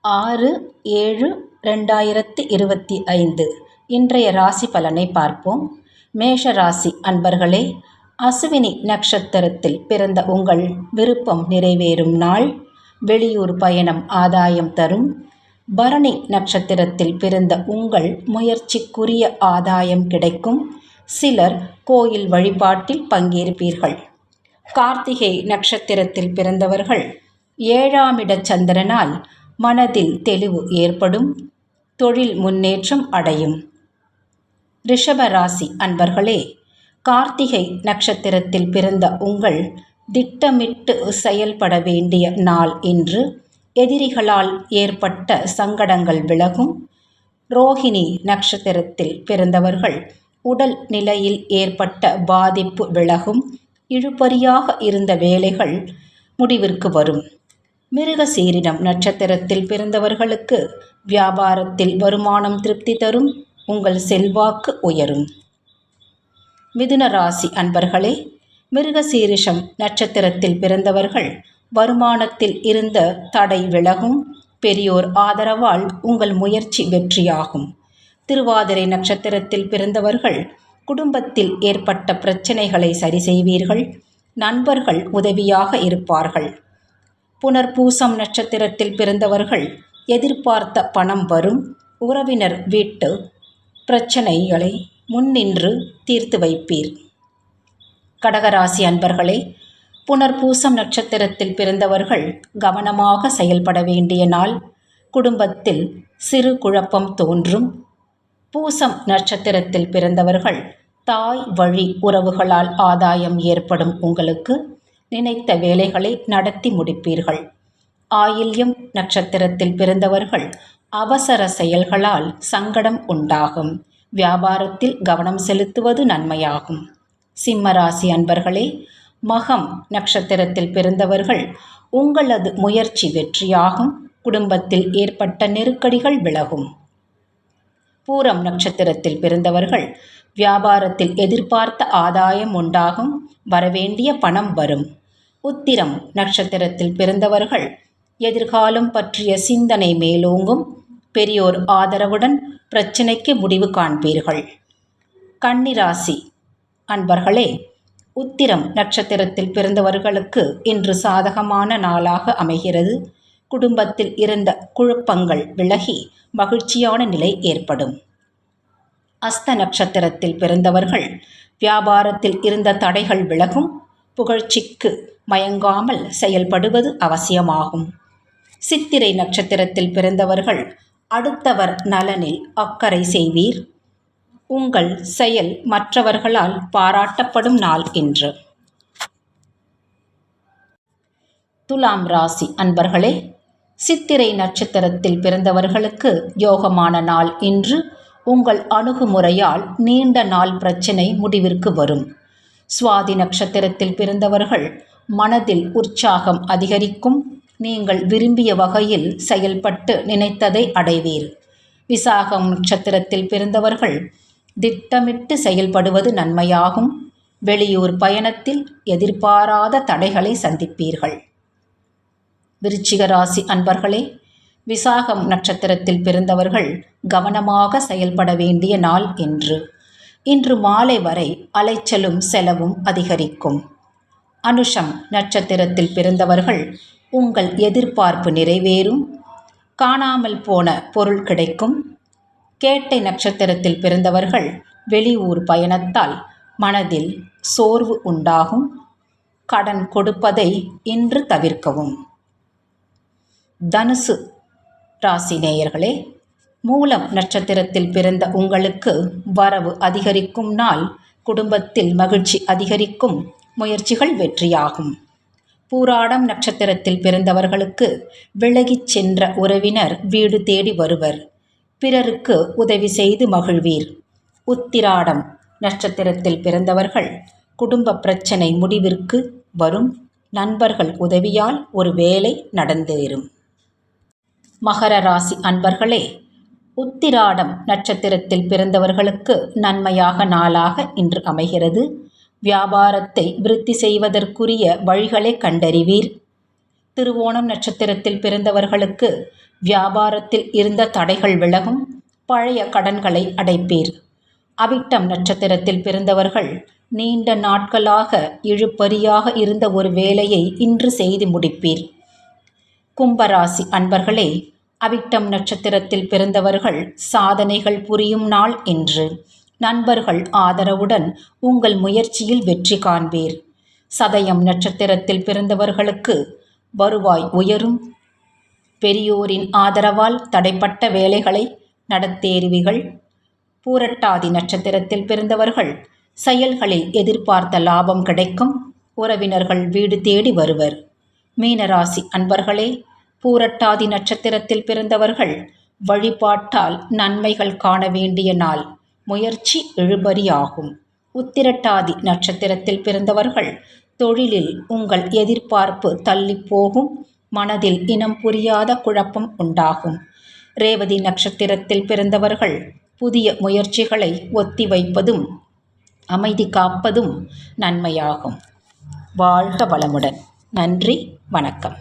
6/7/2025 இன்றைய ராசி பலனை பார்ப்போம். மேஷ ராசி அன்பர்களே, அசுவினி நட்சத்திரத்தில் பிறந்த உங்கள் விருப்பம் நிறைவேறும் நாள். வெளியூர் பயணம் ஆதாயம் தரும். பரணி நட்சத்திரத்தில் பிறந்த உங்கள் முயற்சிக்குரிய ஆதாயம் கிடைக்கும். சிலர் கோயில் வழிபாட்டில் பங்கேற்பீர்கள். கார்த்திகை நட்சத்திரத்தில் பிறந்தவர்கள் 7ஆம் இட சந்திரனால் மனதில் தெளிவு ஏற்படும். தொழில் முன்னேற்றம் அடையும். ரிஷப ராசி அன்பர்களே, கார்த்திகை நட்சத்திரத்தில் பிறந்த உங்கள் திட்டமிட்டு செயல்பட வேண்டிய நாள் இன்று. எதிரிகளால் ஏற்பட்ட சங்கடங்கள் விலகும். ரோஹிணி நட்சத்திரத்தில் பிறந்தவர்கள் உடல் நிலையில் ஏற்பட்ட பாதிப்பு விலகும். இழுபறியாக இருந்த வேலைகள் முடிவிற்கு வரும். மிருகசீரிடம் நட்சத்திரத்தில் பிறந்தவர்களுக்கு வியாபாரத்தில் வருமானம் திருப்தி தரும். உங்கள் செல்வாக்கு உயரும். மிதுன ராசி அன்பர்களே, மிருகசீரிஷம் நட்சத்திரத்தில் பிறந்தவர்கள் வருமானத்தில் இருந்த தடை விலகும். பெரியோர் ஆதரவால் உங்கள் முயற்சி வெற்றியாகும். திருவாதிரை நட்சத்திரத்தில் பிறந்தவர்கள் குடும்பத்தில் ஏற்பட்ட பிரச்சனைகளை சரி செய்வீர்கள். நண்பர்கள் உதவியாக இருப்பார்கள். புனர்பூசம் நட்சத்திரத்தில் பிறந்தவர்கள் எதிர்பார்த்த பணம் வரும். உறவினர் வீட்டு பிரச்சனைகளை முன்னின்று தீர்த்து வைப்பீர். கடகராசி அன்பர்களே, புனர்பூசம் நட்சத்திரத்தில் பிறந்தவர்கள் கவனமாக செயல்பட வேண்டிய நாள். குடும்பத்தில் சிறு குழப்பம் தோன்றும். பூசம் நட்சத்திரத்தில் பிறந்தவர்கள் தாய் வழி உறவுகளால் ஆதாயம் ஏற்படும். உங்களுக்கு நினைத்த வேலைகளை நடத்தி முடிப்பீர்கள். ஆயில்யம் நட்சத்திரத்தில் பிறந்தவர்கள் அவசர செயல்களால் சங்கடம் உண்டாகும். வியாபாரத்தில் கவனம் செலுத்துவது நன்மையாகும். சிம்மராசி அன்பர்களே, மகம் நட்சத்திரத்தில் பிறந்தவர்கள் உங்களது முயற்சி வெற்றியாகும். குடும்பத்தில் ஏற்பட்ட நெருக்கடிகள் விலகும். பூரம் நட்சத்திரத்தில் பிறந்தவர்கள் வியாபாரத்தில் எதிர்பார்த்த ஆதாயம் உண்டாகும். வரவேண்டிய பணம் வரும். உத்திரம் நட்சத்திரத்தில் பிறந்தவர்கள் எதிர்காலம் பற்றிய சிந்தனை மேலோங்கும். பெரியோர் ஆதரவுடன் பிரச்சினைக்கு முடிவு காண்பீர்கள். கன்னிராசி அன்பர்களே, உத்திரம் நட்சத்திரத்தில் பிறந்தவர்களுக்கு இன்று சாதகமான நாளாக அமைகிறது. குடும்பத்தில் இருந்த குழப்பங்கள் விலகி மகிழ்ச்சியான நிலை ஏற்படும். அஸ்த நட்சத்திரத்தில் பிறந்தவர்கள் வியாபாரத்தில் இருந்த தடைகள் விலகும். புகழ்ச்சிக்கு மயங்காமல் செயல்படுவது அவசியமாகும். சித்திரை நட்சத்திரத்தில் பிறந்தவர்கள் அடுத்தவர் நலனில் அக்கறை செய்வீர். உங்கள் செயல் மற்றவர்களால் பாராட்டப்படும் நாள் இன்று. துலாம் ராசி அன்பர்களே, சித்திரை நட்சத்திரத்தில் பிறந்தவர்களுக்கு யோகமான நாள் இன்று. உங்கள் அணுகுமுறையால் நீண்ட நாள் பிரச்சினை முடிவிற்கு வரும். சுவாதி நட்சத்திரத்தில் பிறந்தவர்கள் மனதில் உற்சாகம் அதிகரிக்கும். நீங்கள் விரும்பிய வகையில் செயல்பட்டு நினைத்ததை அடைவீர். விசாகம் நட்சத்திரத்தில் பிறந்தவர்கள் திட்டமிட்டு செயல்படுவது நன்மையாகும். வெளியூர் பயணத்தில் எதிர்பாராத தடைகளை சந்திப்பீர்கள். விருச்சிக ராசி அன்பர்களே, விசாகம் நட்சத்திரத்தில் பிறந்தவர்கள் கவனமாக செயல்பட வேண்டிய நாள் இன்று மாலை வரை அலைச்சலும் செலவும் அதிகரிக்கும். அனுஷம் நட்சத்திரத்தில் பிறந்தவர்கள் உங்கள் எதிர்பார்ப்பு நிறைவேறும். காணாமல் போன பொருள் கிடைக்கும். கேட்டை நட்சத்திரத்தில் பிறந்தவர்கள் வெளியூர் பயணத்தால் மனதில் சோர்வு உண்டாகும். கடன் கொடுப்பதை இன்று தவிர்க்கவும். தனுசு ராசி நேயர்களே, மூலம் நட்சத்திரத்தில் பிறந்த உங்களுக்கு வரவு அதிகரிக்கும் நாள். குடும்பத்தில் மகிழ்ச்சி அதிகரிக்கும். முயற்சிகள் வெற்றியாகும். பூராடம் நட்சத்திரத்தில் பிறந்தவர்களுக்கு விலகிச் சென்ற உறவினர் வீடு தேடி வருவர். பிறருக்கு உதவி செய்து மகிழ்வீர். உத்திராடம் நட்சத்திரத்தில் பிறந்தவர்கள் குடும்ப பிரச்சனை முடிவிற்கு வரும். நண்பர்கள் உதவியால் ஒரு வேலை நடந்தேறும். மகர ராசி அன்பர்களே, உத்திராடம் நட்சத்திரத்தில் பிறந்தவர்களுக்கு நன்மையாக நாளாக இன்று அமைகிறது. வியாபாரத்தை விருத்தி செய்வதற்குரிய வழிகளை கண்டறிவீர். திருவோணம் நட்சத்திரத்தில் பிறந்தவர்களுக்கு வியாபாரத்தில் இருந்த தடைகள் விலகும். பழைய கடன்களை அடைப்பீர். அவிட்டம் நட்சத்திரத்தில் பிறந்தவர்கள் நீண்ட நாட்களாக இழுபறியாக இருந்த ஒரு வேலையை இன்று செய்து முடிப்பீர். கும்பராசி அன்பர்களே, அவிட்டம் நட்சத்திரத்தில் பிறந்தவர்கள் சாதனைகள் புரியும் நாள் இன்று. நண்பர்கள் ஆதரவுடன் உங்கள் முயற்சியில் வெற்றி காண்பீர். சதயம் நட்சத்திரத்தில் பிறந்தவர்களுக்கு வருவாய் உயரும். பெரியோரின் ஆதரவால் தடைப்பட்ட வேலைகளை நடத்தேறுவீர்கள். பூரட்டாதி நட்சத்திரத்தில் பிறந்தவர்கள் செயல்களில் எதிர்பார்த்த லாபம் கிடைக்கும். உறவினர்கள் வீடு தேடி வருவர். மீனராசி அன்பர்களே, பூரட்டாதி நட்சத்திரத்தில் பிறந்தவர்கள் வழிபாட்டால் நன்மைகள் காண வேண்டிய நாள். முயற்சி இழுபறியாகும். உத்திரட்டாதி நட்சத்திரத்தில் பிறந்தவர்கள் தொழிலில் உங்கள் எதிர்பார்ப்பு தள்ளி போகும். மனதில் இனம் புரியாத குழப்பம் உண்டாகும். ரேவதி நட்சத்திரத்தில் பிறந்தவர்கள் புதிய முயற்சிகளை ஒத்திவைப்பதும் அமைதி காப்பதும் நன்மையாகும். வாழ்க வளமுடன். நன்றி, வணக்கம்.